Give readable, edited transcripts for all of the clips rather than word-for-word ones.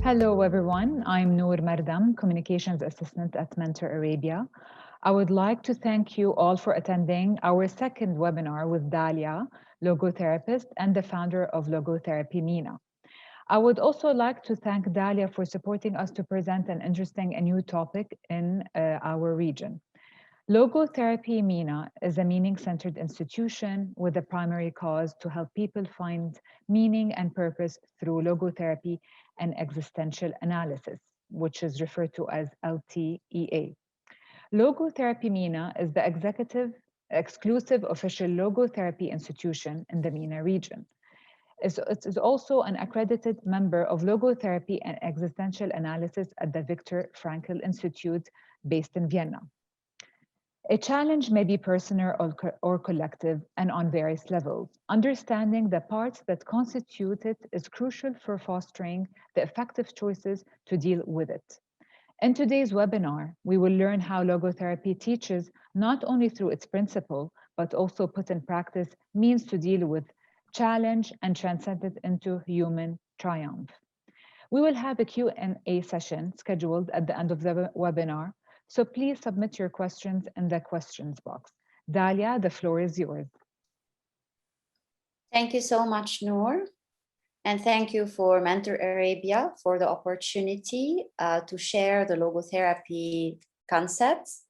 Hello, everyone. I'm Noor Mardam, Communications Assistant at Mentor Arabia. I would like to thank you all for attending our second webinar with Daliya, Logotherapist and the founder of Logotherapy MENA. I would also like to thank Daliya for supporting us to present an interesting and new topic in our region. Logotherapy MENA is a meaning-centered institution with a primary cause to help people find meaning and purpose through logotherapy and existential analysis, which is referred to as LTEA. Logotherapy MENA is the exclusive official logotherapy institution in the MENA region. It is also an accredited member of logotherapy and existential analysis at the Viktor Frankl Institute based in Vienna. A challenge may be personal or collective and on various levels. Understanding the parts that constitute it is crucial for fostering the effective choices to deal with it. In today's webinar, we will learn how logotherapy teaches not only through its principle, but also put in practice means to deal with challenge and transcend it into human triumph. We will have a Q&A session scheduled at the end of the webinar, so please submit your questions in the questions box. Daliya, the floor is yours. Thank you so much, Noor. And thank you for Mentor Arabia for the opportunity to share the logotherapy concepts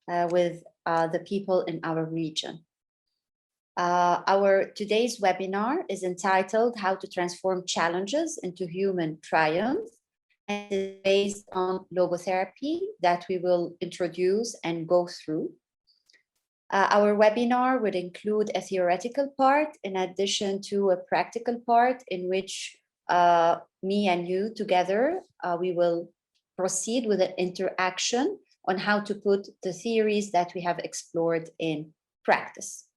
with the people in our region. Our today's webinar is entitled How to Transform Challenges into Human Triumph, and is based on logotherapy that we will introduce and go through. Our webinar would include a theoretical part in addition to a practical part in which me and you together, we will proceed with an interaction on how to put the theories that we have explored in practice.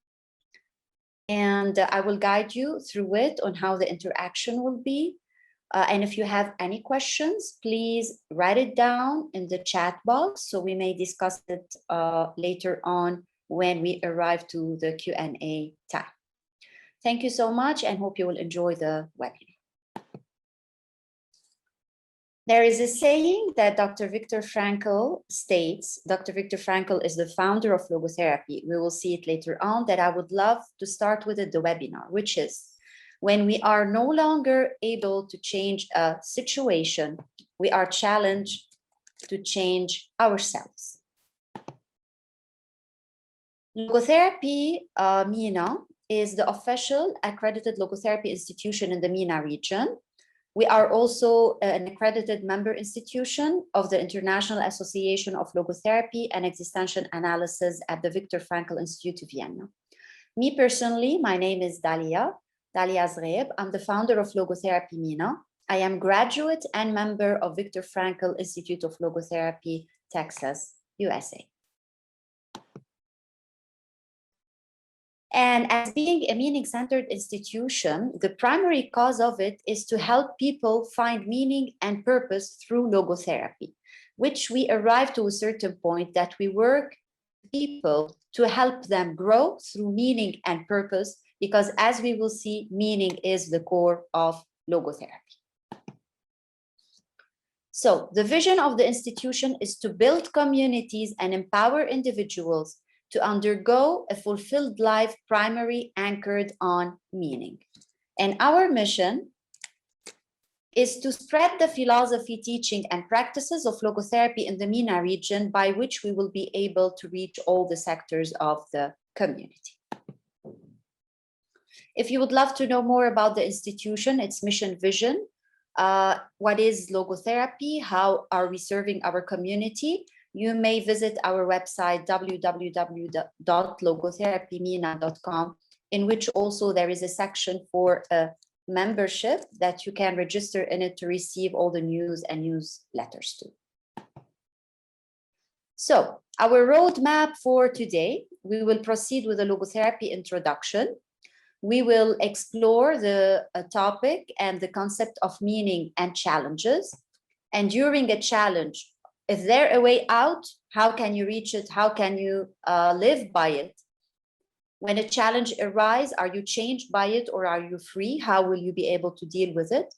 And I will guide you through it on how the interaction will be. And if you have any questions, please write it down in the chat box so we may discuss it later on when we arrive to the Q&A time. Thank you so much and hope you will enjoy the webinar. There is a saying that Dr. Viktor Frankl states. Dr. Viktor Frankl is the founder of logotherapy. We will see it later on, that I would love to start with the webinar, which is, when we are no longer able to change a situation, we are challenged to change ourselves. Logotherapy MENA is the official accredited logotherapy institution in the MENA region. We are also an accredited member institution of the International Association of Logotherapy and Existential Analysis at the Viktor Frankl Institute of Vienna. Me personally, my name is Daliya Zgheib. I'm the founder of Logotherapy MENA. I am graduate and member of Viktor Frankl Institute of Logotherapy, Texas, USA. And as being a meaning-centered institution, the primary cause of it is to help people find meaning and purpose through logotherapy, which we arrive to a certain point that we work with people to help them grow through meaning and purpose, because as we will see, meaning is the core of logotherapy. So the vision of the institution is to build communities and empower individuals to undergo a fulfilled life primarily anchored on meaning. And our mission is to spread the philosophy, teaching, and practices of logotherapy in the MENA region, by which we will be able to reach all the sectors of the community. If you would love to know more about the institution, its mission, vision, what is logotherapy, how are we serving our community, you may visit our website, www.logotherapymena.com, in which also there is a section for a membership that you can register in it to receive all the news and newsletters too. So our roadmap for today, we will proceed with the logotherapy introduction. We will explore the topic and the concept of meaning and challenges. And during a challenge, is there a way out? How can you reach it? How can you live by it? When a challenge arises, are you changed by it or are you free? How will you be able to deal with it?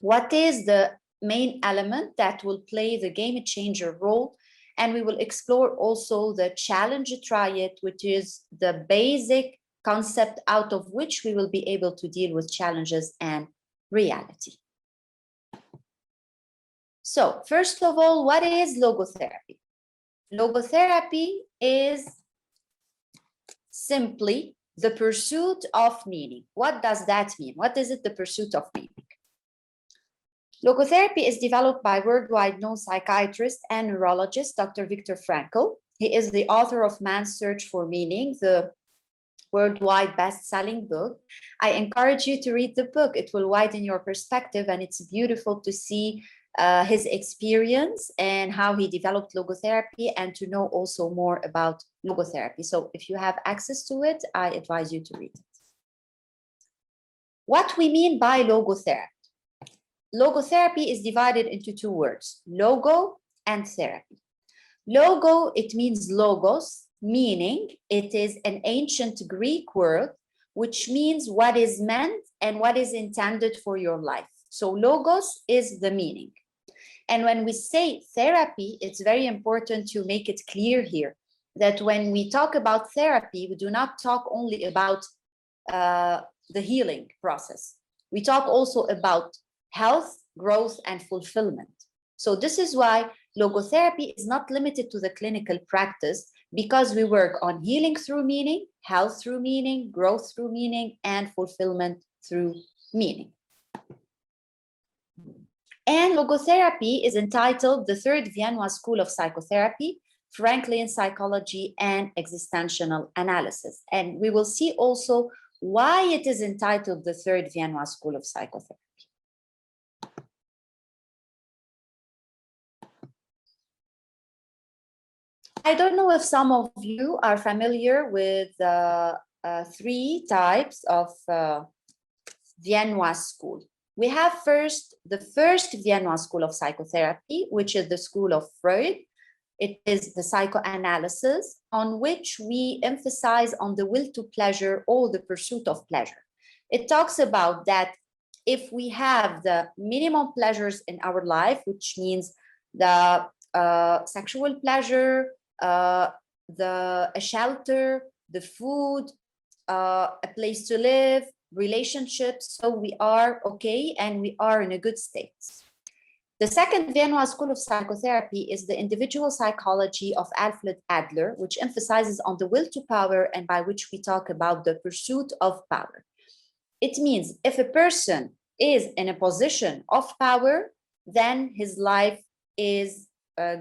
What is the main element that will play the game changer role. And we will explore also the challenge triad, which is the basic concept out of which we will be able to deal with challenges and reality. So first of all, what is logotherapy? Logotherapy is simply the pursuit of meaning. What does that mean? What is it, the pursuit of meaning? Logotherapy is developed by worldwide known psychiatrist and neurologist, Dr. Viktor Frankl. He is the author of Man's Search for Meaning, the worldwide best-selling book. I encourage you to read the book. It will widen your perspective, and it's beautiful to see his experience and how he developed logotherapy, and to know also more about logotherapy. So if you have access to it, I advise you to read it. What we mean by logotherapy. Logotherapy is divided into two words, logo and therapy. Logo, it means logos, meaning it is an ancient Greek word, which means what is meant and what is intended for your life. So logos is the meaning. And when we say therapy, it's very important to make it clear here that when we talk about therapy, we do not talk only about the healing process. We talk also about health, growth, and fulfillment. So this is why logotherapy is not limited to the clinical practice, because we work on healing through meaning, health through meaning, growth through meaning, and fulfillment through meaning. And logotherapy is entitled the Third Vienna School of Psychotherapy, Franklian Psychology, and Existential Analysis. And we will see also why it is entitled the Third Vienna School of Psychotherapy. I don't know if some of you are familiar with three types of Vienna school. We have first the first Vienna School of Psychotherapy, which is the school of Freud. It is the psychoanalysis on which we emphasize on the will to pleasure or the pursuit of pleasure. It talks about that if we have the minimum pleasures in our life, which means the sexual pleasure, a shelter, the food, a place to live, relationships, so we are okay and we are in a good state. The second Vienna School of Psychotherapy is the individual psychology of Alfred Adler, which emphasizes on the will to power, and by which we talk about the pursuit of power. It means if a person is in a position of power, then his life is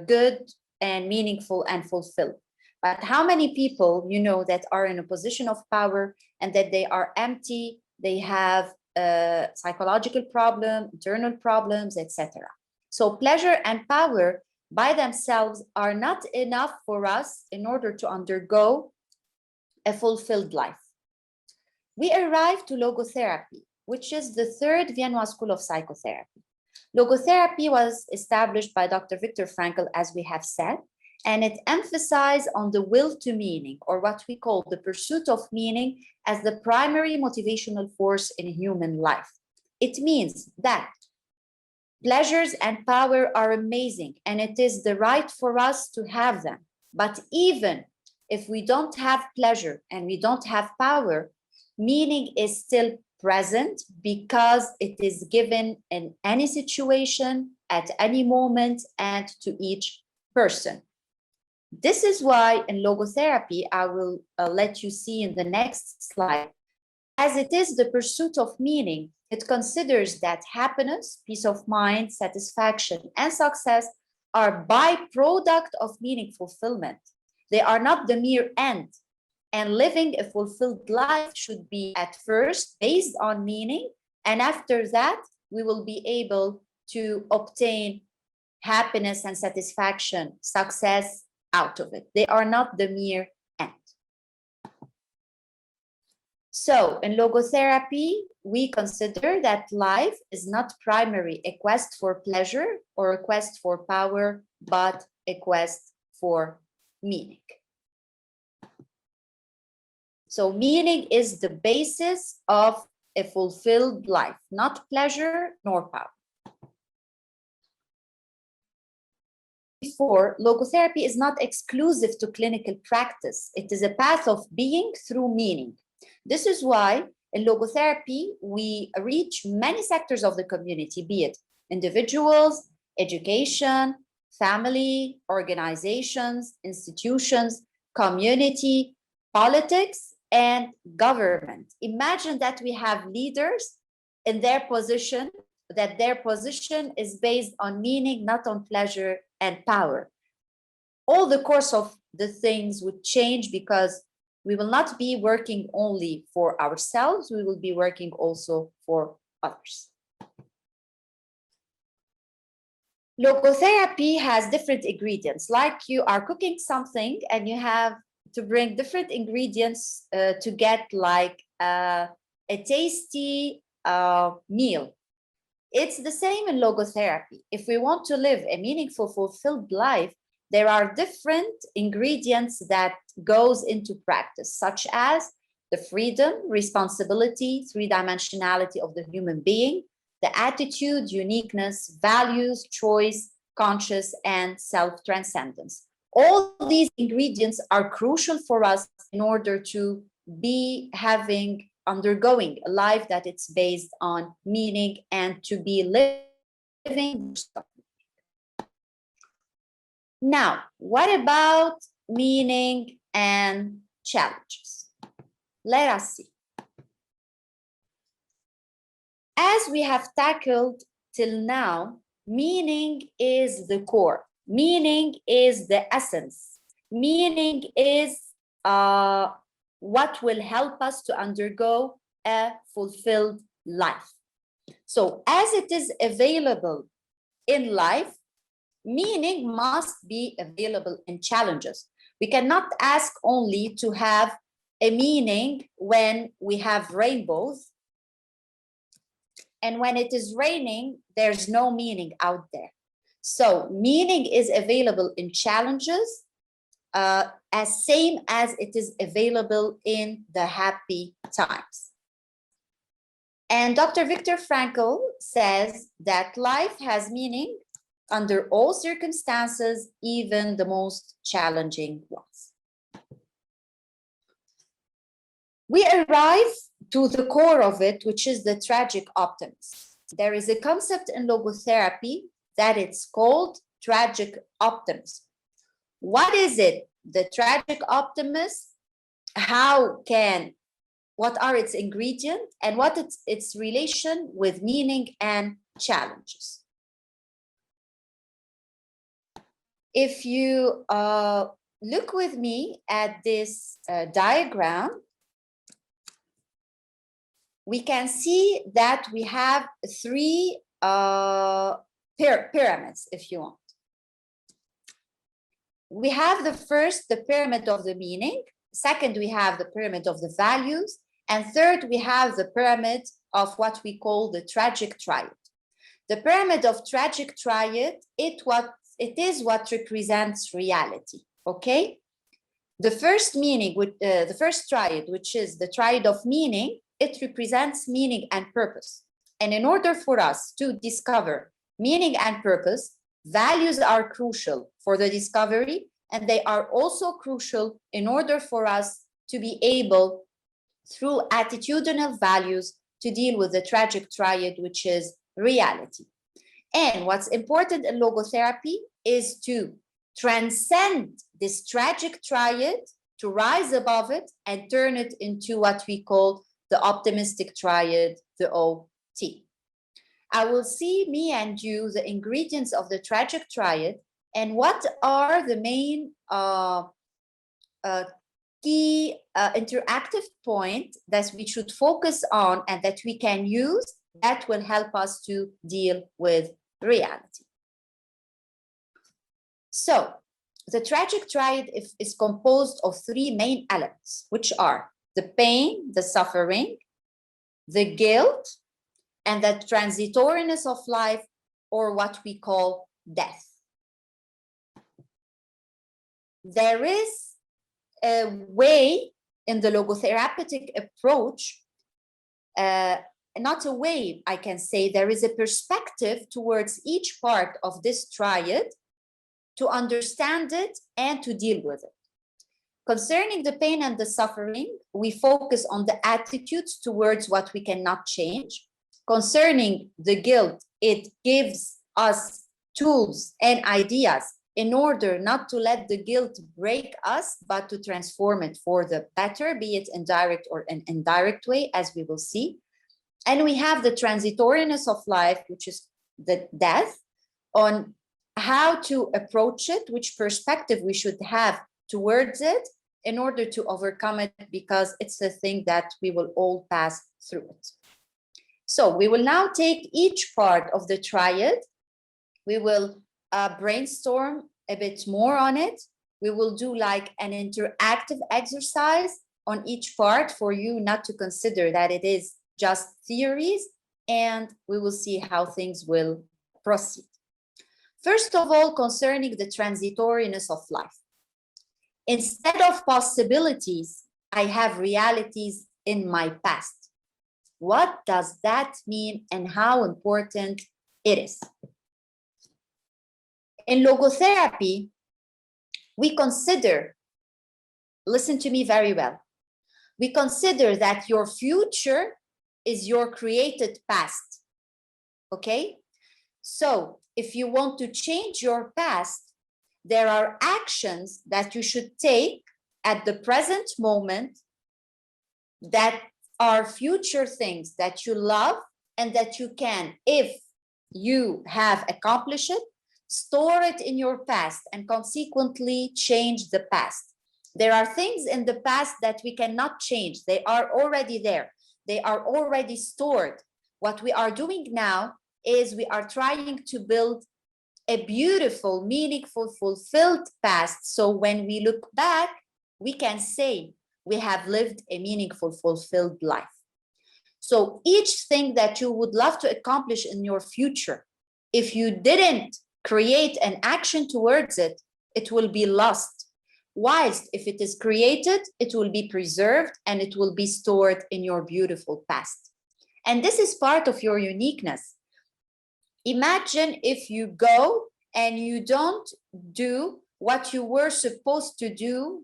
good and meaningful and fulfilled. But how many people you know that are in a position of power and that they are empty, they have a psychological problem, internal problems, etc. So pleasure and power by themselves are not enough for us in order to undergo a fulfilled life. We arrive to logotherapy, which is the third Vienna School of Psychotherapy. Logotherapy was established by Dr. Viktor Frankl, as we have said, and it emphasized on the will to meaning, or what we call the pursuit of meaning, as the primary motivational force in human life. It means that pleasures and power are amazing, and it is the right for us to have them. But even if we don't have pleasure and we don't have power, meaning is still present because it is given in any situation, at any moment, and to each person. This is why in logotherapy, I will let you see in the next slide, as it is the pursuit of meaning, it considers that happiness, peace of mind, satisfaction, and success are byproduct of meaning fulfillment. They are not the mere end. And living a fulfilled life should be at first based on meaning, and after that, we will be able to obtain happiness and satisfaction, success out of it. They are not the mere end. So in logotherapy, we consider that life is not primary a quest for pleasure or a quest for power, but a quest for meaning. So meaning is the basis of a fulfilled life, not pleasure nor power. before, logotherapy is not exclusive to clinical practice. It is a path of being through meaning. This is why in logotherapy, we reach many sectors of the community, be it individuals, education, family, organizations, institutions, community, politics, and government. Imagine that we have leaders in their position, that their position is based on meaning, not on pleasure and power. All the course of the things would change because we will not be working only for ourselves, we will be working also for others. Logotherapy has different ingredients, like you are cooking something and you have to bring different ingredients to get like a tasty meal. It's the same in logotherapy. If we want to live a meaningful, fulfilled life, there are different ingredients that goes into practice, such as the freedom, responsibility, three-dimensionality of the human being, the attitude, uniqueness, values, choice, conscious, and self-transcendence. All these ingredients are crucial for us in order to be undergoing a life that it's based on meaning and to be living. Now, what about meaning and challenges? Let us see. As we have tackled till now, meaning is the core. Meaning is the essence. Meaning is what will help us to undergo a fulfilled life. So as it is available in life, meaning must be available in challenges. We cannot ask only to have a meaning when we have rainbows, and when it is raining, there's no meaning out there. So meaning is available in challenges, as same as it is available in the happy times. And Dr. Viktor Frankl says that life has meaning under all circumstances, even the most challenging ones. We arrive to the core of it, which is the tragic optimist. There is a concept in logotherapy that it's called tragic optimism. What is it, the tragic optimist? What are its ingredients and what is its relation with meaning and challenges? If you look with me at this diagram, we can see that we have three pyramids, if you want. We have the first, the pyramid of the meaning. Second, we have the pyramid of the values. And third, we have the pyramid of what we call the tragic triad. The pyramid of tragic triad, it is what represents reality, okay? The first meaning, the first triad, which is the triad of meaning, it represents meaning and purpose. And in order for us to discover meaning and purpose, values are crucial for the discovery, and they are also crucial in order for us to be able, through attitudinal values, to deal with the tragic triad, which is reality. And what's important in logotherapy is to transcend this tragic triad, to rise above it and turn it into what we call the optimistic triad, the OT. I will see, me and you, the ingredients of the tragic triad and what are the main key interactive points that we should focus on and that we can use that will help us to deal with reality. So the tragic triad is composed of three main elements, which are the pain, the suffering, the guilt, and the transitoriness of life, or what we call death. There is a way in the logotherapeutic approach, not a way, I can say, there is a perspective towards each part of this triad to understand it, and to deal with it. Concerning the pain and the suffering, we focus on the attitudes towards what we cannot change. Concerning the guilt, it gives us tools and ideas in order not to let the guilt break us, but to transform it for the better, be it in direct or an indirect way, as we will see. And we have the transitoriness of life, which is the death, on how to approach it, which perspective we should have towards it in order to overcome it, because it's a thing that we will all pass through it. So we will now take each part of the triad. We will brainstorm a bit more on it. We will do like an interactive exercise on each part for you not to consider that it is just theories, and we will see how things will proceed. First of all, concerning the transitoriness of life. Instead of possibilities, I have realities in my past. What does that mean and how important it is? In logotherapy, we consider, listen to me very well, we consider that your future is your created past, okay? So if you want to change your past, there are actions that you should take at the present moment that are future things that you love and that you can, if you have accomplished it, store it in your past and consequently change the past. There are things in the past that we cannot change. They are already there. They are already stored. What we are doing now is we are trying to build a beautiful, meaningful, fulfilled past. So when we look back, we can say we have lived a meaningful, fulfilled life. So each thing that you would love to accomplish in your future, if you didn't create an action towards it, it will be lost. Whilst if it is created, it will be preserved and it will be stored in your beautiful past. And this is part of your uniqueness. Imagine if you go and you don't do what you were supposed to do,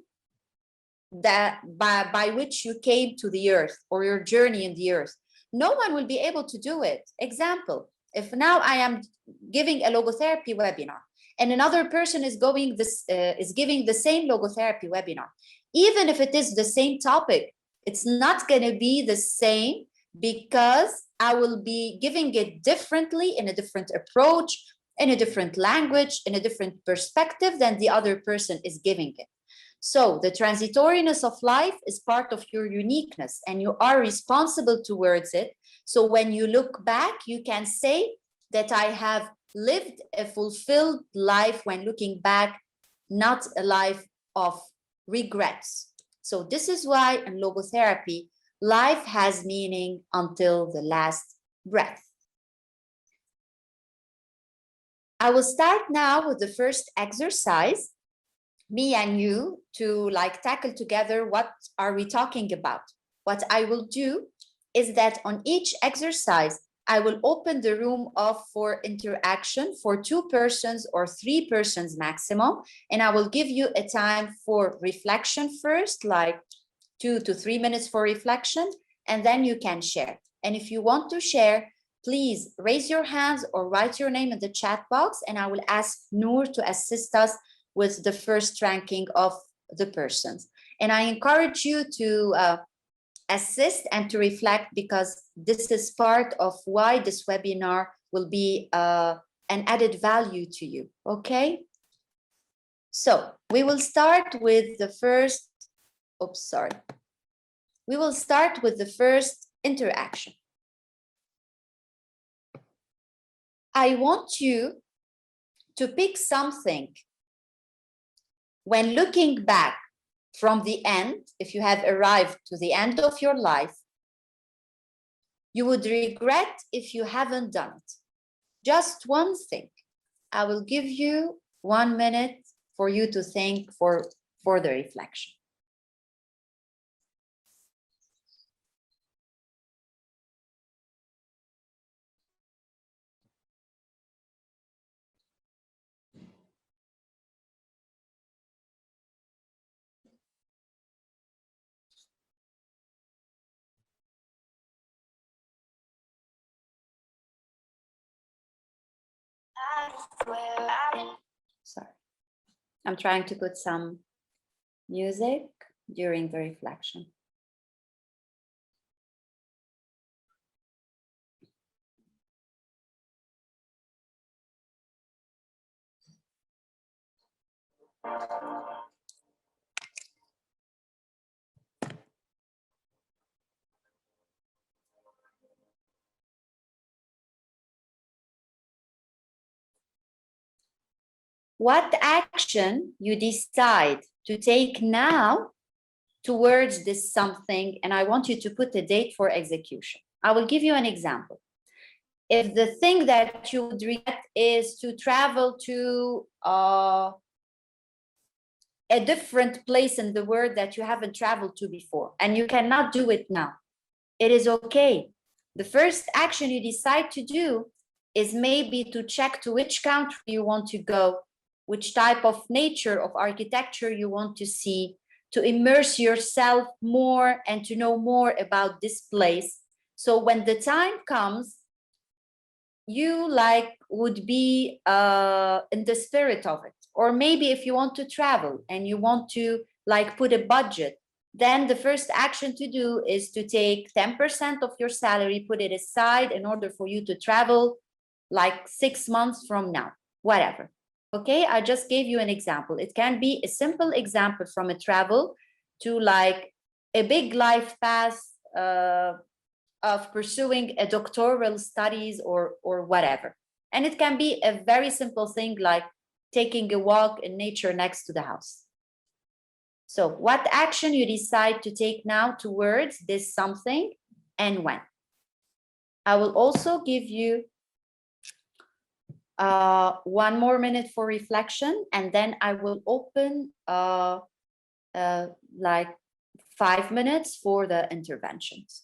that by which you came to the earth, or your journey in the earth. No one will be able to do it. Example, if now I am giving a logotherapy webinar and another person is giving the same logotherapy webinar, even if it is the same topic, it's not going to be the same, because I will be giving it differently, in a different approach, in a different language, in a different perspective than the other person is giving it. So the transitoriness of life is part of your uniqueness and you are responsible towards it. So when you look back, you can say that I have lived a fulfilled life when looking back, not a life of regrets. So this is why in logotherapy, life has meaning until the last breath. I will start now with the first exercise, me and you, to tackle together what are we talking about. What I will do is that on each exercise, I will open the room up for interaction for 2 persons or 3 persons maximum. And I will give you a time for reflection first, like 2 to 3 minutes for reflection, and then you can share. And if you want to share, please raise your hands or write your name in the chat box, and I will ask Noor to assist us with the first ranking of the persons. And I encourage you to assist and to reflect, because this is part of why this webinar will be an added value to you, okay? So we will start with the first, we will start with the first interaction. I want you to pick something when looking back from the end, if you have arrived to the end of your life, you would regret if you haven't done it. Just one thing. I will give you 1 minute for you to think for the reflection. Sorry. I'm trying to put some music during the reflection. What action you decide to take now towards this something, and I want you to put a date for execution. I will give you an example. If the thing that you would regret is to travel to a different place in the world that you haven't traveled to before, and you cannot do it now, it is okay. The first action you decide to do is maybe to check to which country you want to go, which type of nature of architecture you want to see, to immerse yourself more and to know more about this place. So when the time comes, you would be in the spirit of it. Or maybe if you want to travel and you want to put a budget, then the first action to do is to take 10% of your salary, put it aside in order for you to travel 6 months from now, whatever. Okay, I just gave you an example. It can be a simple example from a travel to a big life path of pursuing a doctoral studies or whatever. And it can be a very simple thing like taking a walk in nature next to the house. So what action you decide to take now towards this something and when? I will also give you 1 more minute for reflection, and then I will open 5 minutes for the interventions.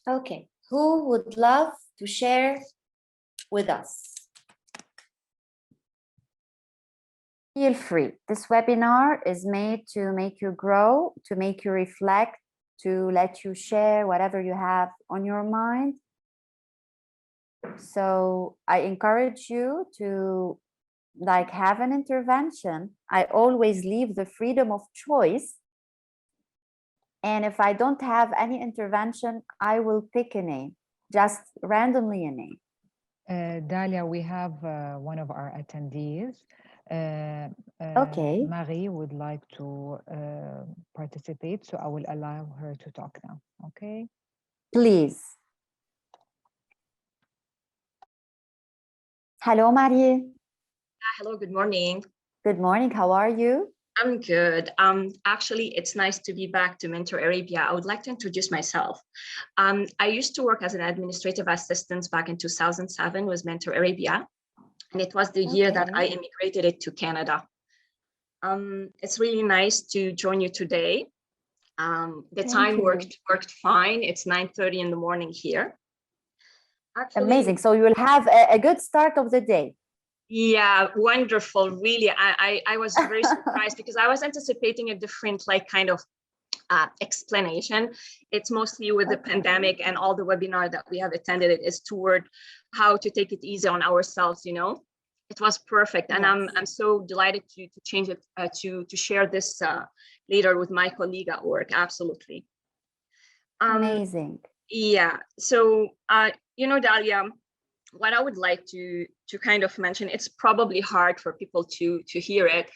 Okay, who would love to share with us? Feel free. This webinar is made to make you grow, to make you reflect, to let you share whatever you have on your mind. So I encourage you to have an intervention. I always leave the freedom of choice. And if I don't have any intervention, I will pick a name, just randomly a name. Dalia, we have one of our attendees. Okay. Marie would like to participate, so I will allow her to talk now. Okay. Please. Hello, Marie. Hello, good morning. Good morning. How are you? I'm good. Actually, it's nice to be back to Mentor Arabia. I would like to introduce myself. I used to work as an administrative assistant back in 2007 with Mentor Arabia, and it was the year that I immigrated to Canada. It's really nice to join you today. The time worked fine. It's 9:30 in the morning here. Actually, amazing. So you will have a good start of the day. Yeah, wonderful. Really, I was very surprised because I was anticipating a different kind of explanation. It's mostly with the pandemic and all the webinar that we have attended, it is toward how to take it easy on ourselves, you know. It was perfect. And I'm so delighted to change it, to share this later with my colleague at work. Absolutely. Amazing. Yeah. So, you know, Daliya, what I would like to kind of mention, it's probably hard for people to hear it,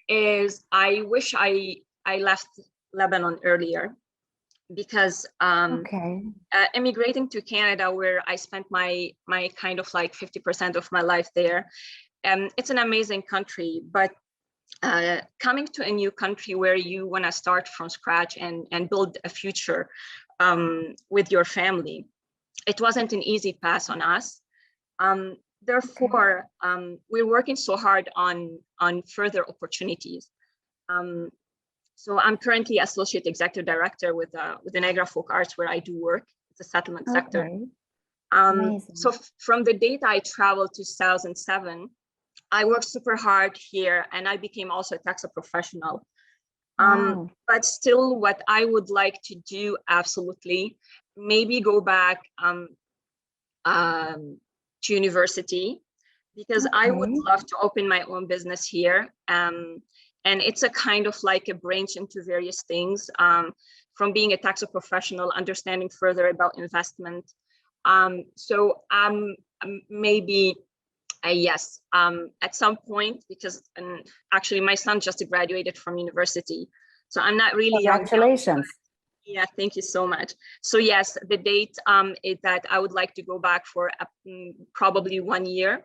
is I wish I left Lebanon earlier, because immigrating to Canada, where I spent my kind of like 50% of my life there, it's an amazing country, but coming to a new country where you want to start from scratch and build a future with your family, it wasn't an easy pass on us. Therefore, we're working so hard on further opportunities. So I'm currently Associate Executive Director with the Niagara Folk Arts, where I do work. It's a settlement sector. So from the date I traveled to 2007, I worked super hard here, and I became also a tax professional. But still, what I would like to do, absolutely, maybe go back to university, because I would love to open my own business here. And it's a kind of like a branch into various things, from being a tax professional, understanding further about investment. So maybe, yes, at some point, because actually my son just graduated from university, so I'm not really young. Congratulations. Yeah, thank you so much. So yes, the date is that I would like to go back for probably 1 year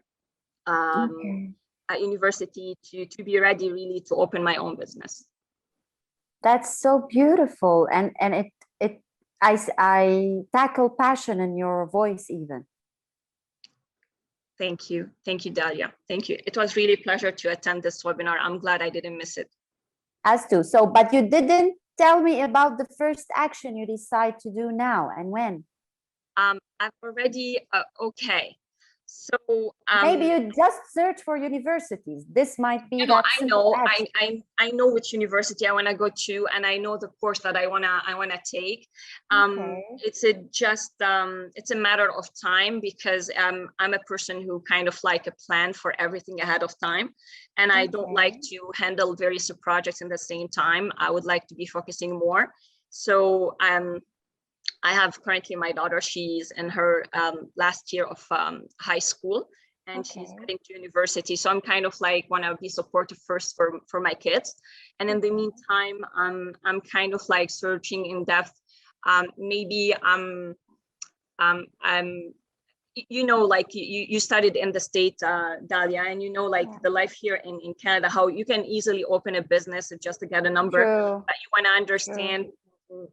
at university to be ready really to open my own business. That's so beautiful, and I tackle passion in your voice even. Thank you, Daliya. Thank you. It was really a pleasure to attend this webinar. I'm glad I didn't miss it. As to, so, but you didn't tell me about the first action you decide to do now and when. I'm already okay. So maybe you just search for universities. This might be I know which university I want to go to, and I know the course that I wanna take. It's a matter of time, because I'm a person who kind of like a plan for everything ahead of time, and I don't like to handle various projects in the same time. I would like to be focusing more. So I have currently my daughter, she's in her last year of high school, and she's heading to university. So I'm kind of like want to be supportive first for my kids. And in the meantime, I'm kind of like searching in depth. Maybe you know, like you studied in the States, Daliya, and you know, like the life here in Canada, how you can easily open a business just to get a number, but you want to understand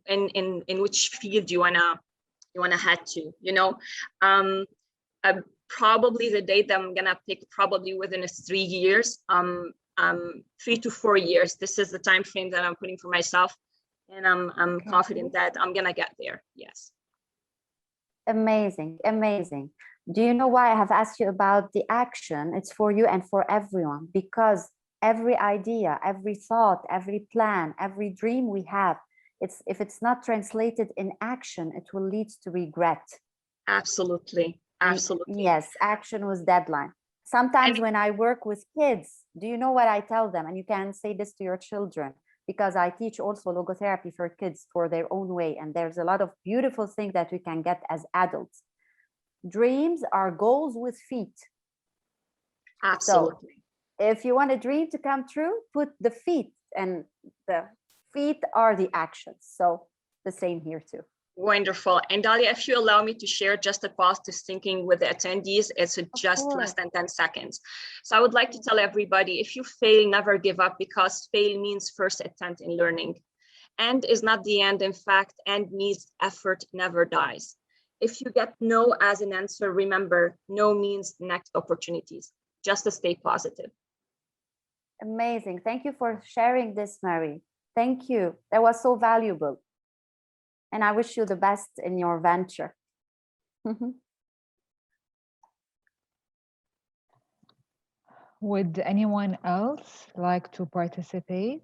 in which field you wanna head to, you know. Probably the date that I'm gonna pick, probably within 3 years, 3 to 4 years. This is the time frame that I'm putting for myself, and I'm confident that I'm gonna get there. Yes. Amazing, amazing. Do you know why I have asked you about the action? It's for you and for everyone, because every idea, every thought, every plan, every dream we have, if it's not translated in action, it will lead to regret. Absolutely, absolutely. Yes, action was deadline. Sometimes when I work with kids, do you know what I tell them? And you can say this to your children, because I teach also logotherapy for kids for their own way. And there's a lot of beautiful things that we can get as adults. Dreams are goals with feet. Absolutely. So if you want a dream to come true, put the feet, and the feet are the actions. So the same here too. Wonderful. And Daliya, if you allow me to share just a positive thinking with the attendees, it's just less than 10 seconds. So I would like to tell everybody, if you fail, never give up, because fail means first attempt in learning. And is not the end. In fact, and means effort never dies. If you get no as an answer, remember, no means next opportunities. Just to stay positive. Amazing. Thank you for sharing this, Mary. Thank you. That was so valuable. And I wish you the best in your venture. Would anyone else like to participate?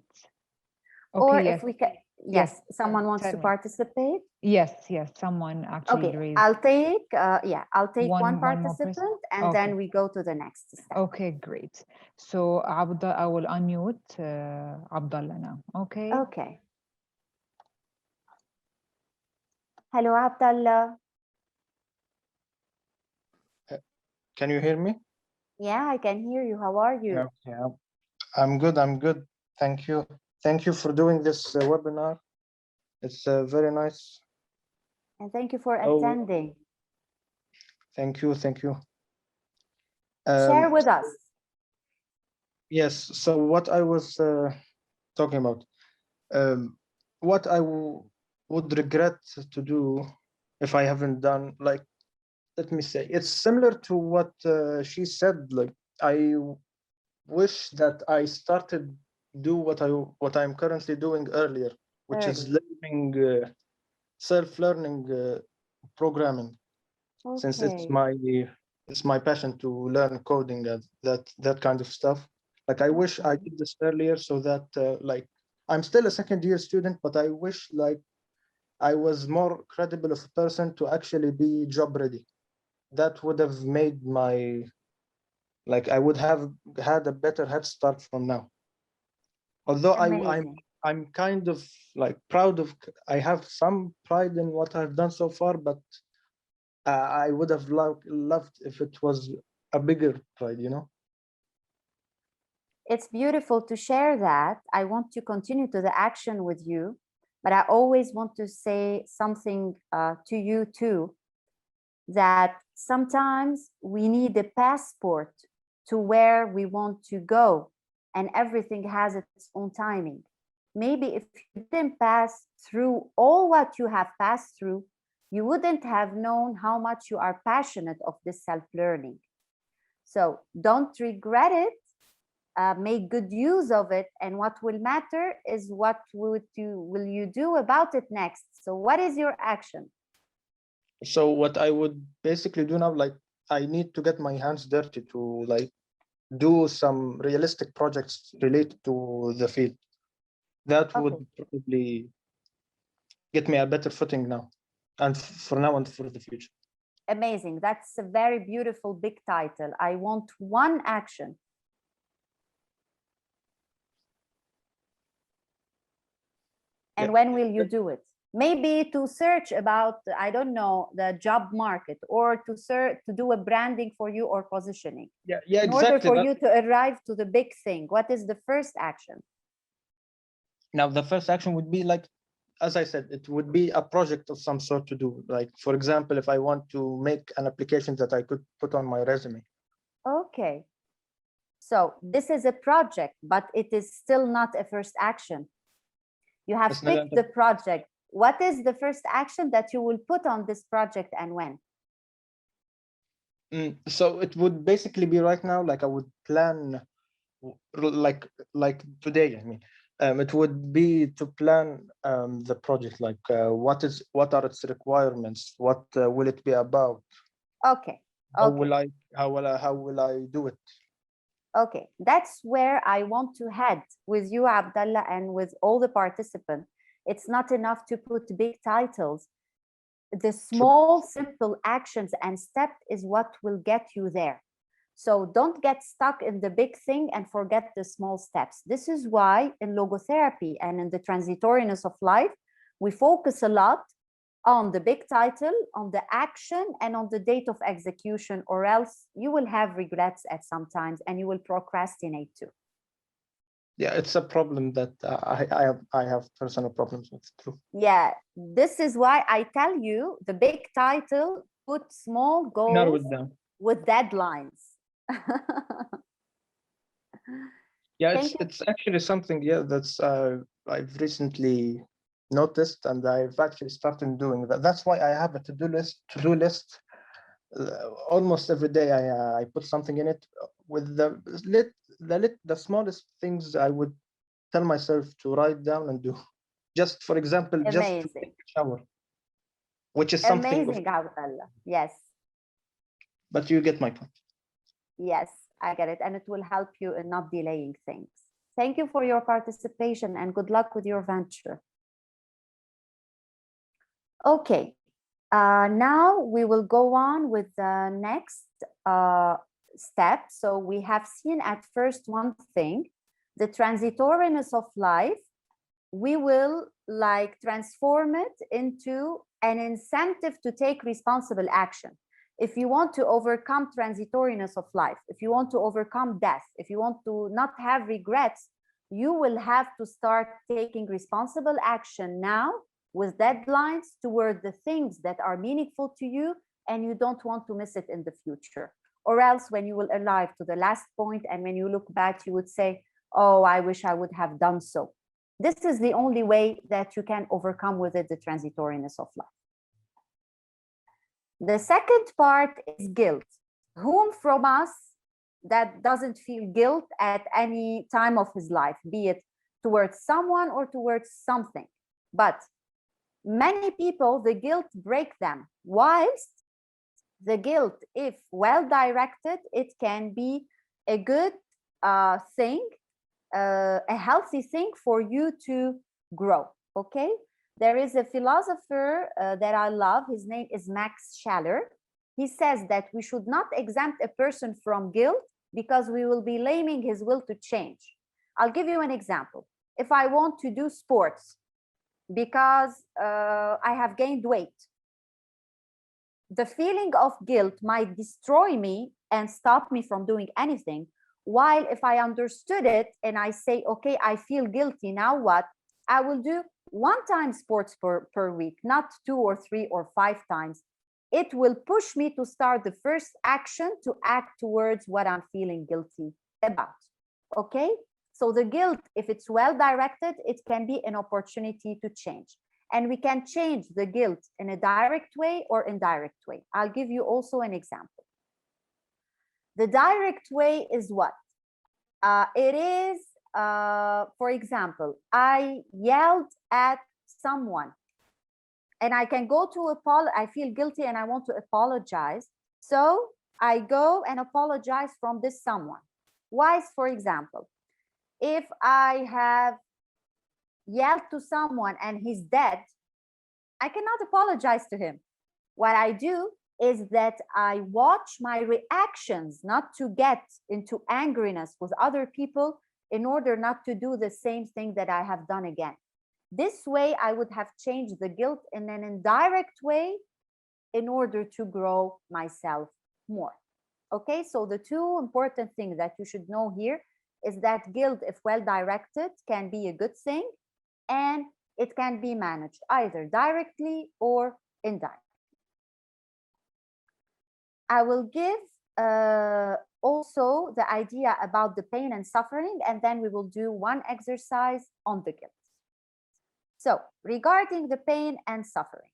Or Okay, if we can, Yes, someone wants tell to me. participate. Yes, someone actually Okay, raised. I'll take one one more participant and Okay. then we go to the next step. Okay, great. So I will unmute Abdullah now. Okay. Okay. Hello, Abdullah. Can you hear me? Yeah, I can hear you. How are you? Yeah, I'm good. Thank you. Thank you for doing this webinar. It's very nice. And thank you for Oh, attending. Thank you. Share with us. Yes. So what I was talking about, what I would regret to do if I haven't done, like, let me say, it's similar to what she said. Like, I wish that I started do what I'm currently doing earlier, which is learning self-learning programming, since it's my passion to learn coding and that kind of stuff. Like, I wish I did this earlier, so that like, I'm still a second-year student, but I wish like I was more credible of a person to actually be job ready. That would have made my, like, I would have had a better head start from now. Although I'm kind of like proud of, I have some pride in what I've done so far, but I would have loved if it was a bigger pride, you know? It's beautiful to share that. I want to continue to the action with you, but I always want to say something to you too, that sometimes we need a passport to where we want to go, and everything has its own timing. Maybe if you didn't pass through all what you have passed through, you wouldn't have known how much you are passionate of this self-learning. So don't regret it. Make good use of it, and what will matter is what will you do about it next. So what is your action? So what I would basically do now, like, I need to get my hands dirty to like do some realistic projects related to the field. That would probably get me a better footing now, and for now and for the future. Amazing. That's a very beautiful big title. I want one action. And when will you do it? Maybe to search about, I don't know, the job market, or to do a branding for you or positioning. Yeah, in exactly. order for you to arrive to the big thing, what is the first action? Now, the first action would be, like, as I said, it would be a project of some sort to do. Like, for example, if I want to make an application that I could put on my resume. Okay. So this is a project, but it is still not a first action. You have picked the project. What is the first action that you will put on this project, and when? So it would basically be right now, like, I would plan, like today, I mean, it would be to plan the project, like what are its requirements, what will it be about? Okay. How will I do it? Okay, that's where I want to head with you, Abdullah, and with all the participants. It's not enough to put big titles. The small, simple actions and steps is what will get you there. So don't get stuck in the big thing and forget the small steps. This is why in logotherapy and in the transitoriness of life, we focus a lot on the big title, on the action, and on the date of execution, or else you will have regrets at some times and you will procrastinate too. Yeah, it's a problem that I have personal problems with too. Yeah, this is why I tell you the big title, put small goals with deadlines. Yeah, it's actually something, yeah, that's I've recently noticed, and I've actually started doing that. That's why I have a to-do list. Almost every day I put something in it with the smallest things I would tell myself to write down and do. Just, for example, just to take a shower, which is something amazing, Abdullah. Yes. But you get my point. Yes, I get it, and it will help you in not delaying things. Thank you for your participation, and good luck with your venture. Okay, now we will go on with the next step. So we have seen at first one thing, the transitoriness of life. We will like transform it into an incentive to take responsible action. If you want to overcome transitoriness of life, if you want to overcome death, if you want to not have regrets, you will have to start taking responsible action now with deadlines toward the things that are meaningful to you and you don't want to miss it in the future. Or else when you will arrive to the last point and when you look back, you would say, oh, I wish I would have done so. This is the only way that you can overcome with it the transitoriness of life. The second part is guilt. Whom from us that doesn't feel guilt at any time of his life, be it towards someone or towards something? But many people, the guilt breaks them. Whilst the guilt, if well directed, it can be a good thing, a healthy thing for you to grow. Okay, there is a philosopher that I love. His name is Max Schaller. He says that we should not exempt a person from guilt because we will be laming his will to change. I'll give you an example. If I want to do sports because I have gained weight, the feeling of guilt might destroy me and stop me from doing anything. While if I understood it and I say, okay, I feel guilty, now what? I will do 1 time sports per week, not 2 or 3 or 5 times. It will push me to start the first action to act towards what I'm feeling guilty about. Okay? So the guilt, if it's well directed, it can be an opportunity to change. And we can change the guilt in a direct way or indirect way. I'll give you also an example. The direct way is what? It is, for example, I yelled at someone and I can go to I feel guilty and I want to apologize. So I go and apologize from this someone. Why, for example, if I have yelled to someone and he's dead, I cannot apologize to him. What I do is that I watch my reactions not to get into angriness with other people in order not to do the same thing that I have done again. This way, I would have changed the guilt in an indirect way in order to grow myself more. Okay, so the 2 important things that you should know here is that guilt, if well directed, can be a good thing and it can be managed either directly or indirectly. I will give also the idea about the pain and suffering, and then we will do one exercise on the guilt. So regarding the pain and suffering,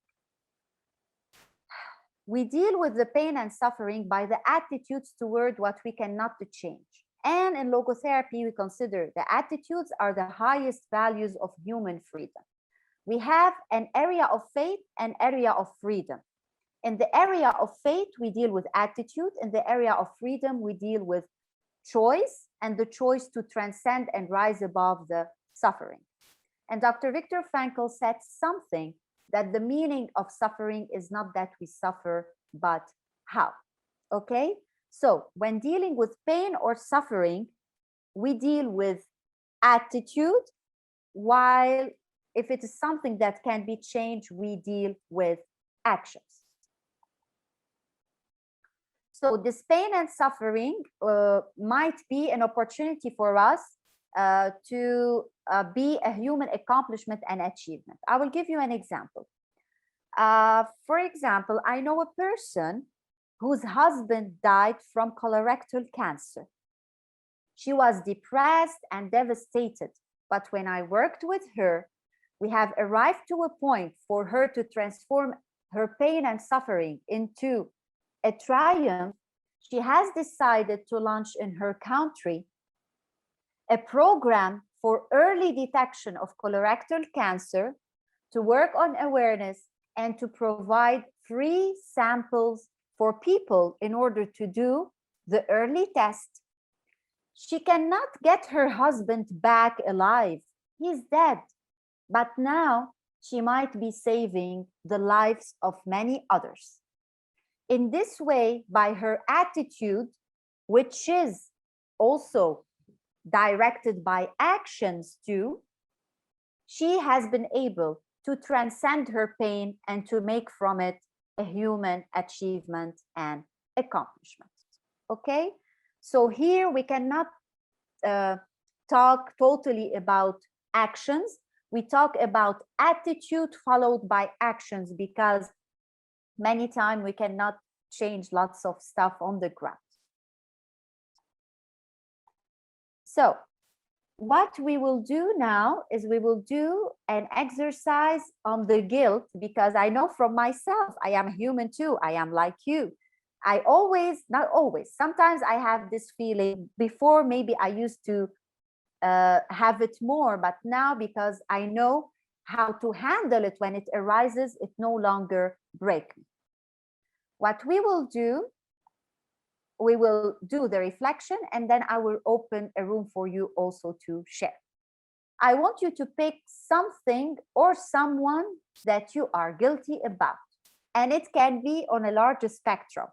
we deal with the pain and suffering by the attitudes toward what we cannot change. And in logotherapy, we consider the attitudes are the highest values of human freedom. We have an area of faith and area of freedom. In the area of faith, we deal with attitude. In the area of freedom, we deal with choice and the choice to transcend and rise above the suffering. And Dr. Viktor Frankl said something that the meaning of suffering is not that we suffer, but how. Okay? So when dealing with pain or suffering, we deal with attitude, while if it is something that can be changed, we deal with actions. So this pain and suffering might be an opportunity for us to be a human accomplishment and achievement. I will give you an example. For example, I know a person whose husband died from colorectal cancer. She was depressed and devastated, but when I worked with her, we have arrived to a point for her to transform her pain and suffering into a triumph. She has decided to launch in her country a program for early detection of colorectal cancer, to work on awareness and to provide free samples for people in order to do the early test. She cannot get her husband back alive. He's dead. But now she might be saving the lives of many others. In this way, by her attitude, which is also directed by actions too, she has been able to transcend her pain and to make from it a human achievement and accomplishment. Okay, so here we cannot talk totally about actions. We talk about attitude followed by actions, because many times we cannot change lots of stuff on the ground. So what we will do now is we will do an exercise on the guilt, because I know from myself, I am human too. I am like you. I always, not always, sometimes I have this feeling. Before, maybe I used to have it more, but now, because I know how to handle it when it arises, it no longer breaks me. What we will do the reflection, and then I will open a room for you also to share. I want you to pick something or someone that you are guilty about. And it can be on a larger spectrum,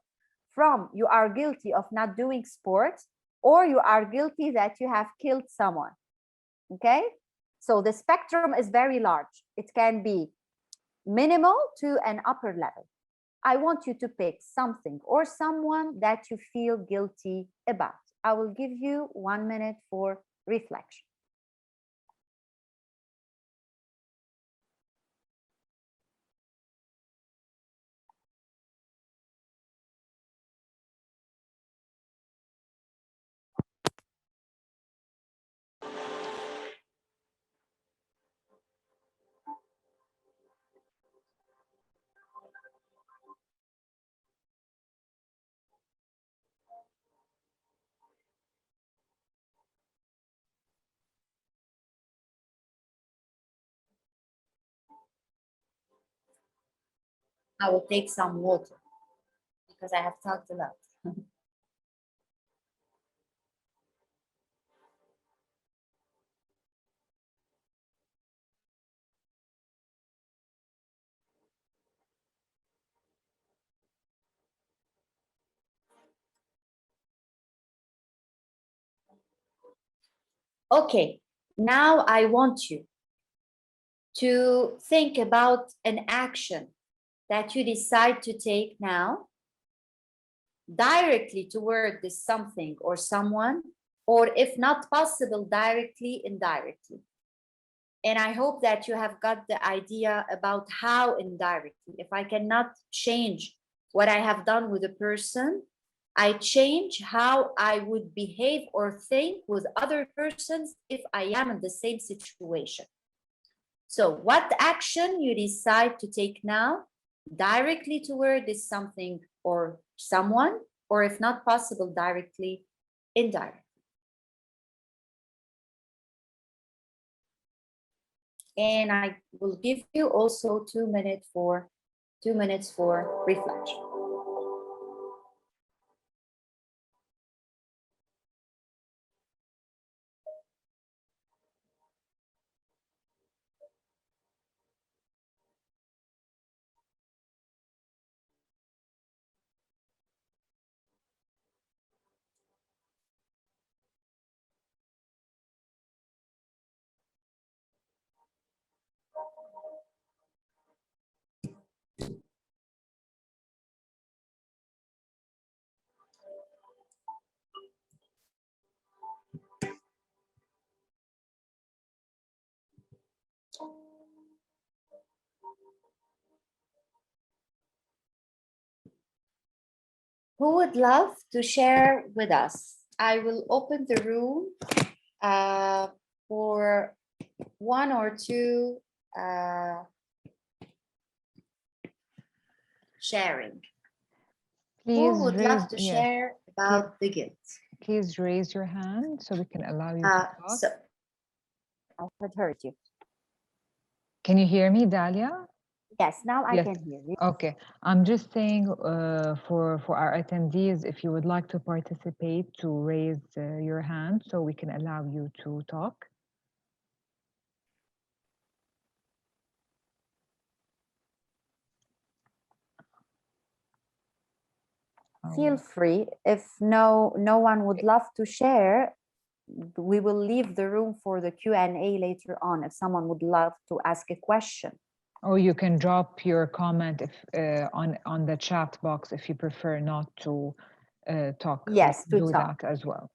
from you are guilty of not doing sports, or you are guilty that you have killed someone. Okay? So the spectrum is very large. It can be minimal to an upper level. I want you to pick something or someone that you feel guilty about. I will give you 1 minute for reflection. I will take some water because I have talked a lot. Okay, now I want you to think about an action that you decide to take now, directly toward this something or someone, or if not possible, directly, indirectly. And I hope that you have got the idea about how indirectly. If I cannot change what I have done with a person, I change how I would behave or think with other persons if I am in the same situation. So what action you decide to take now, directly toward this something or someone, or if not possible, directly, indirectly. And I will give you also 2 minutes for reflection. Who would love to share with us? I will open the room for 1 or 2 sharing. Please Who would love to share about the guilt? Please raise your hand so we can allow you to talk. So, I had heard you. Can you hear me, Daliya? Yes, now I Yes. can hear you. Okay, I'm just saying for our attendees, if you would like to participate, to raise your hand so we can allow you to talk. feel free. If no one would love to share, we will leave the room for the Q&A later on if someone would love to ask a question. Or you can drop your comment if on the chat box if you prefer not to talk. Yes, to do talk. that as well.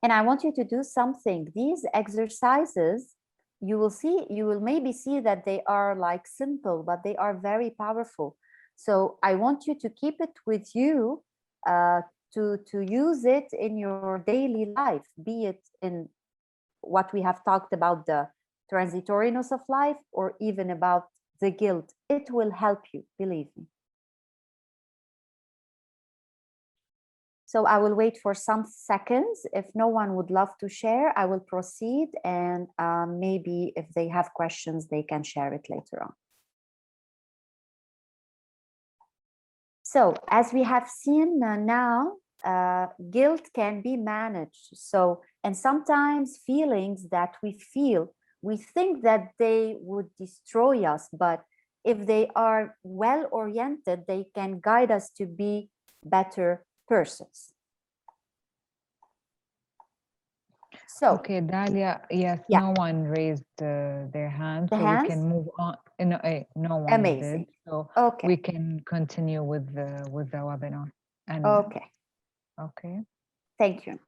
And I want you to do something. These exercises, you will maybe see that they are like simple, but they are very powerful. So I want you to keep it with you to use it in your daily life, be it in what we have talked about, the transitoriness of life, or even about the guilt. It will help you, believe me. So I will wait for some seconds. If no one would love to share, I will proceed, and maybe if they have questions, they can share it later on. So as we have seen now, guilt can be managed. So, and sometimes feelings that we feel, we think that they would destroy us, but if they are well oriented, they can guide us to be better persons. So, okay, Dalia, yes, yeah. No one raised their hand, The so hands? we can move on. No one Amazing. did, so Okay. we can continue with the webinar. And Okay. okay. Thank you.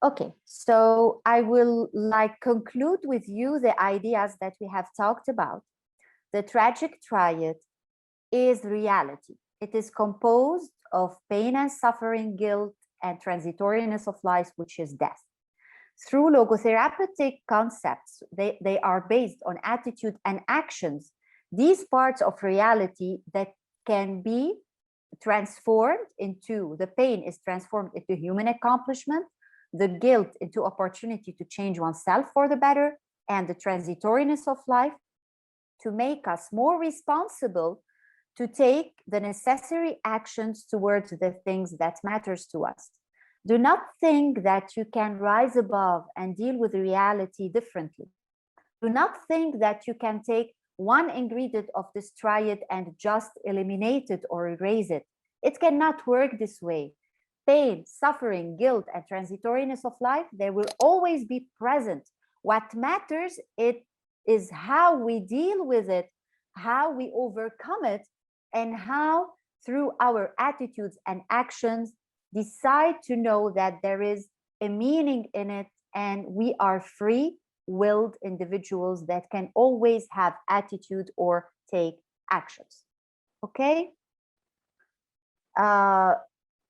Okay, so I will conclude with you the ideas that we have talked about. The tragic triad is reality. It is composed of pain and suffering, guilt, and transitoriness of life, which is death. Through logotherapeutic concepts, they are based on attitude and actions. These parts of reality that can be transformed into, the pain is transformed into human accomplishment, the guilt into opportunity to change oneself for the better, and the transitoriness of life to make us more responsible to take the necessary actions towards the things that matters to us. Do not think that you can rise above and deal with reality differently. Do not think that you can take one ingredient of this triad and just eliminate it or erase it. It cannot work this way. Pain, suffering, guilt, and transitoriness of life, they will always be present. What matters is how we deal with it, how we overcome it, and how through our attitudes and actions decide to know that there is a meaning in it, and we are free-willed individuals that can always have attitude or take actions. Okay?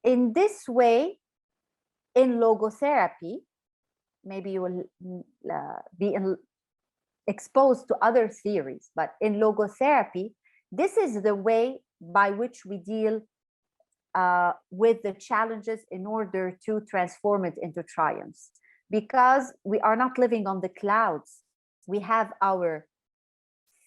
In this way, in logotherapy, maybe you will be exposed to other theories, but in logotherapy, this is the way by which we deal with the challenges in order to transform it into triumphs. Because we are not living on the clouds. We have our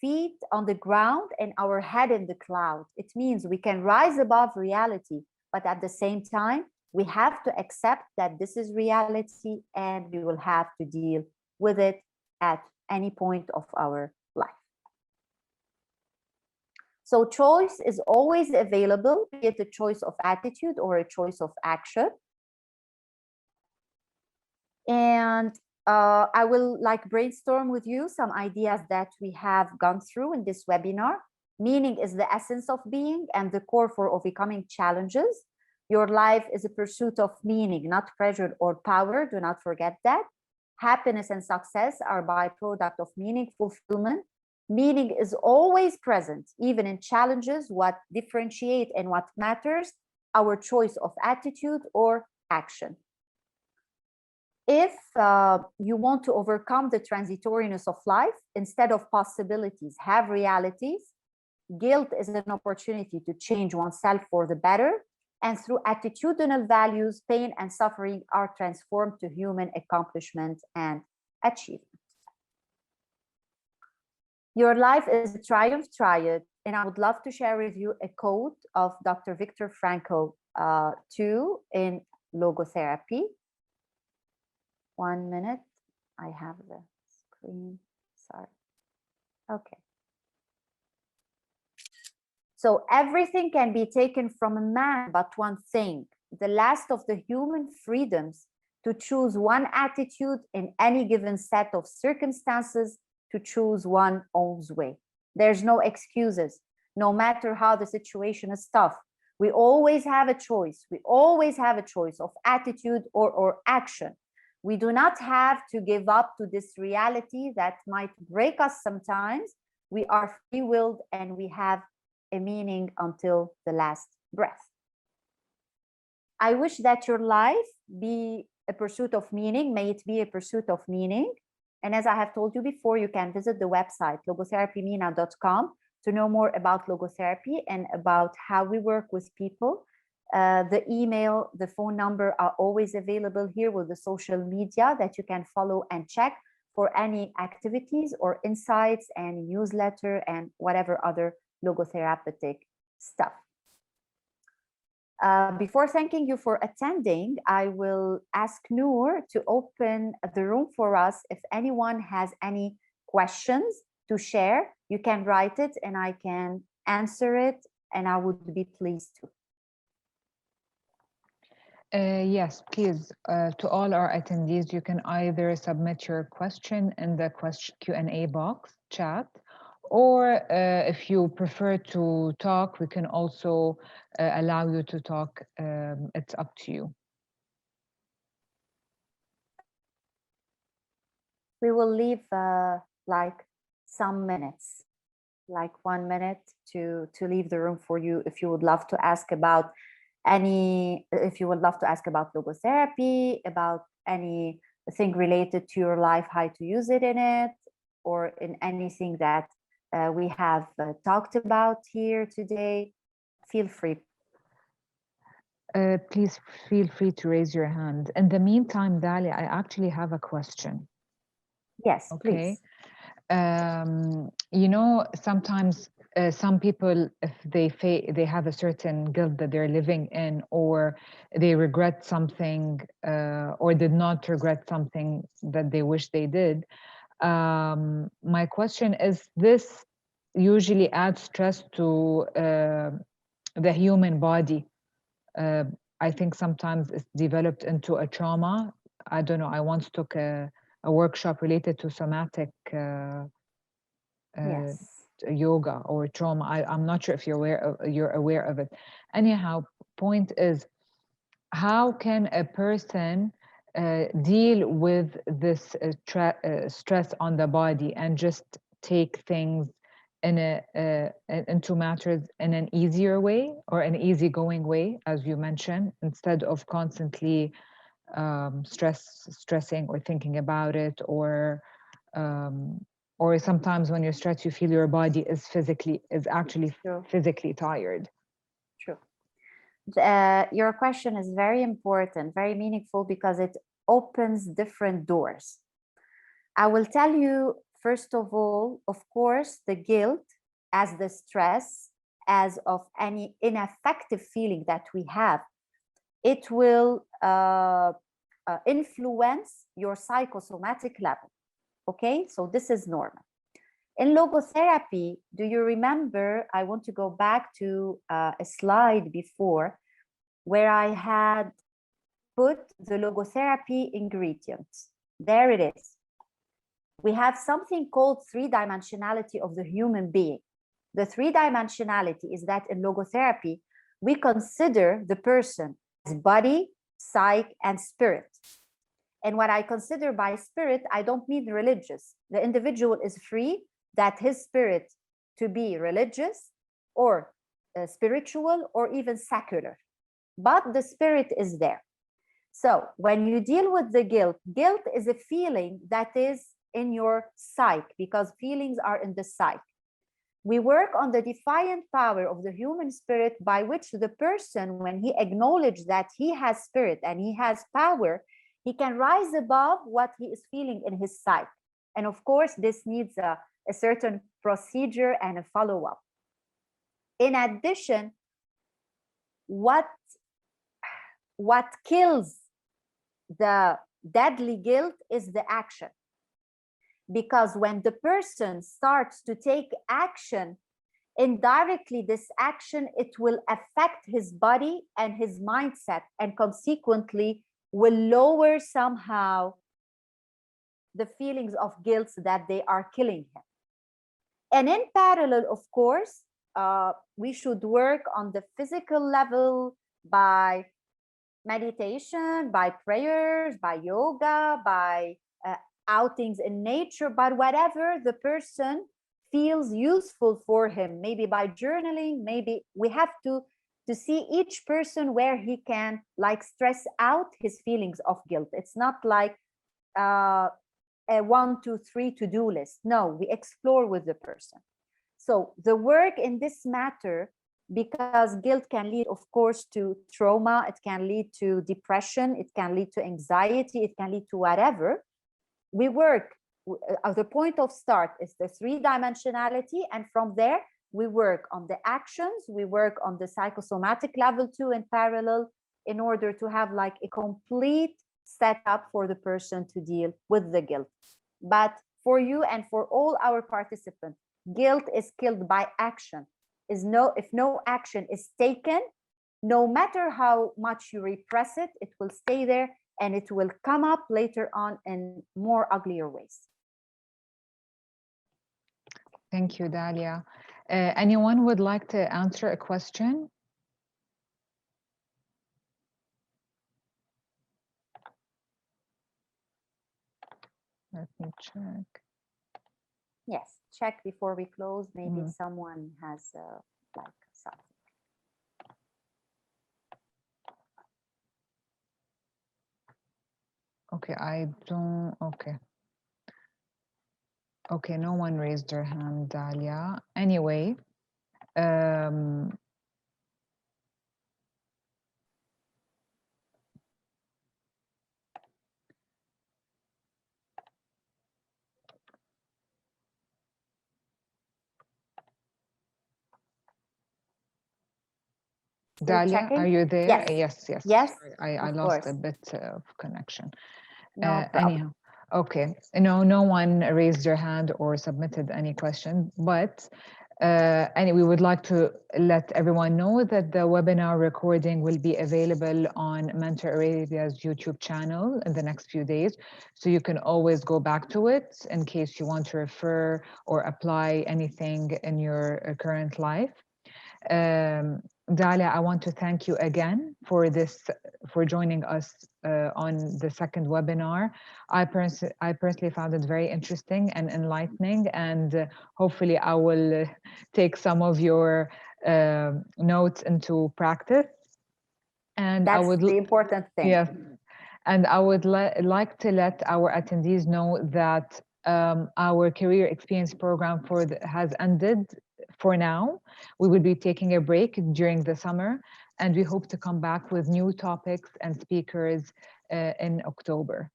feet on the ground and our head in the cloud. It means we can rise above reality, but at the same time, we have to accept that this is reality and we will have to deal with it at any point of our life. So choice is always available, be it a choice of attitude or a choice of action. And I will brainstorm with you some ideas that we have gone through in this webinar. Meaning is the essence of being and the core for overcoming challenges. Your life is a pursuit of meaning, not pressure or power. Do not forget that. Happiness and success are byproduct of meaning fulfillment. Meaning is always present, even in challenges. What differentiates and what matters, our choice of attitude or action. If you want to overcome the transitoriness of life, instead of possibilities, have realities. Guilt is an opportunity to change oneself for the better. And through attitudinal values, pain and suffering are transformed to human accomplishment and achievement. Your life is a triumph triad, and I would love to share with you a quote of Dr. Viktor Frankl too in Logotherapy. 1 minute, I have the screen, sorry. Okay. So everything can be taken from a man, but one thing, the last of the human freedoms, to choose one attitude in any given set of circumstances, to choose one's own way. There's no excuses, no matter how the situation is tough. We always have a choice. We always have a choice of attitude or action. We do not have to give up to this reality that might break us sometimes. We are free-willed and we have a meaning until the last breath. I wish that your life be a pursuit of meaning. May it be a pursuit of meaning. And as I have told you before, you can visit the website logotherapymena.com to know more about logotherapy and about how we work with people. The email, the phone number are always available here with the social media that you can follow and check for any activities or insights and newsletter and whatever other logotherapeutic stuff. Before thanking you for attending, I will ask Noor to open the room for us. If anyone has any questions to share, you can write it and I can answer it, and I would be pleased to. Yes, please. To all our attendees, you can either submit your question in the Q&A box chat, or if you prefer to talk, we can also allow you to talk. It's up to you. We will leave like some minutes, like 1 minute to leave the room for you if you would love to ask about if you would love to ask about logotherapy, about anything related to your life, how to use it in it, or in anything that we have talked about here today. Feel free. Please feel free to raise your hand. In the meantime, Daliya, I actually have a question. Yes, okay. please. You know, sometimes some people, if they have a certain guilt that they're living in, or they regret something, or did not regret something that they wish they did. My question is, this usually adds stress to the human body. I think sometimes it's developed into a trauma. I don't know. I once took a workshop related to somatic Yes. yoga or trauma. I'm not sure if you're aware of it. Anyhow, point is, how can a person deal with this stress on the body and just take things into matters in an easier way, or an easygoing way, as you mentioned, instead of constantly stressing or thinking about it, or sometimes when you're stressed, you feel your body is actually True. physically tired. True. Your question is very important, very meaningful, because it opens different doors. I will tell you, first of all, of course, the guilt as the stress, as of any ineffective feeling that we have, it will influence your psychosomatic level. Okay, so this is normal. In logotherapy, do you remember, I want to go back to a slide before where I had put the logotherapy ingredients. There it is. We have something called three-dimensionality of the human being. The three-dimensionality is that in logotherapy, we consider the person as body, psyche, and spirit. And what I consider by spirit, I don't mean religious. The individual is free that his spirit to be religious or spiritual or even secular, but the spirit is there. So when you deal with the guilt, guilt is a feeling that is in your psyche, because feelings are in the psyche. We work on the defiant power of the human spirit, by which the person, when he acknowledges that he has spirit and he has power, he can rise above what he is feeling in his psyche. And of course, this needs a certain procedure and a follow-up. In addition, what kills the deadly guilt is the action. Because when the person starts to take action indirectly this action, it will affect his body and his mindset, and consequently will lower somehow the feelings of guilt that they are killing him. And in parallel, of course, we should work on the physical level by meditation, by prayers, by yoga, by outings in nature, but whatever the person feels useful for him, maybe by journaling, maybe we have to see each person where he can like stress out his feelings of guilt. It's not like a 1, 2, 3 to-do list. No, we explore with the person. So the work in this matter, because guilt can lead, of course, to trauma, it can lead to depression, it can lead to anxiety, it can lead to whatever. We work, the point of start is the 3-dimensionality, and from there, we work on the actions, we work on the psychosomatic level too in parallel, in order to have like a complete setup for the person to deal with the guilt. But for you and for all our participants, guilt is killed by action. If no action is taken, no matter how much you repress it, it will stay there and it will come up later on in more uglier ways. Thank you, Daliya. Anyone would like to answer a question? Let me check. Yes, check before we close. Maybe someone has like something. Okay, I don't, okay. Okay, no one raised their hand, Daliya. Anyway, Daliya, are you there? Yes. Yes. Yes. Sorry, I lost a bit of connection. No problem. Anyhow, okay. No one raised their hand or submitted any question, but we would like to let everyone know that the webinar recording will be available on Mentor Arabia's YouTube channel in the next few days. So you can always go back to it in case you want to refer or apply anything in your current life. Daliya, I want to thank you again for joining us on the second webinar. I personally found it very interesting and enlightening, and hopefully I will take some of your notes into practice. And that's the important thing. Yes, and I would like to let our attendees know that our career experience program has ended for now. We will be taking a break during the summer, and we hope to come back with new topics and speakers in October.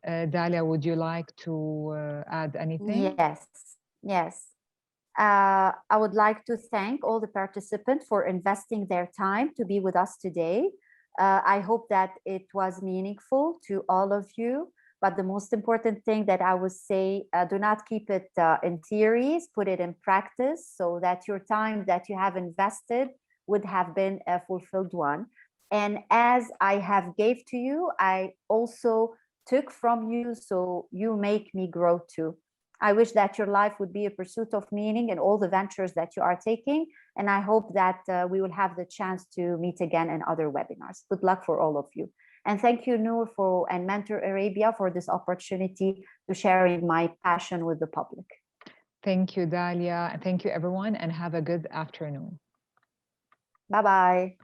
Daliya, would you like to add anything? Yes. I would like to thank all the participants for investing their time to be with us today. I hope that it was meaningful to all of you. But the most important thing that I would say, do not keep it in theories, put it in practice so that your time that you have invested would have been a fulfilled one. And as I have gave to you, I also took from you, so you make me grow too. I wish that your life would be a pursuit of meaning in all the ventures that you are taking. And I hope that we will have the chance to meet again in other webinars. Good luck for all of you. And thank you, Noor, and Mentor Arabia for this opportunity to sharing my passion with the public. Thank you, Daliya. Thank you, everyone, and have a good afternoon. Bye-bye.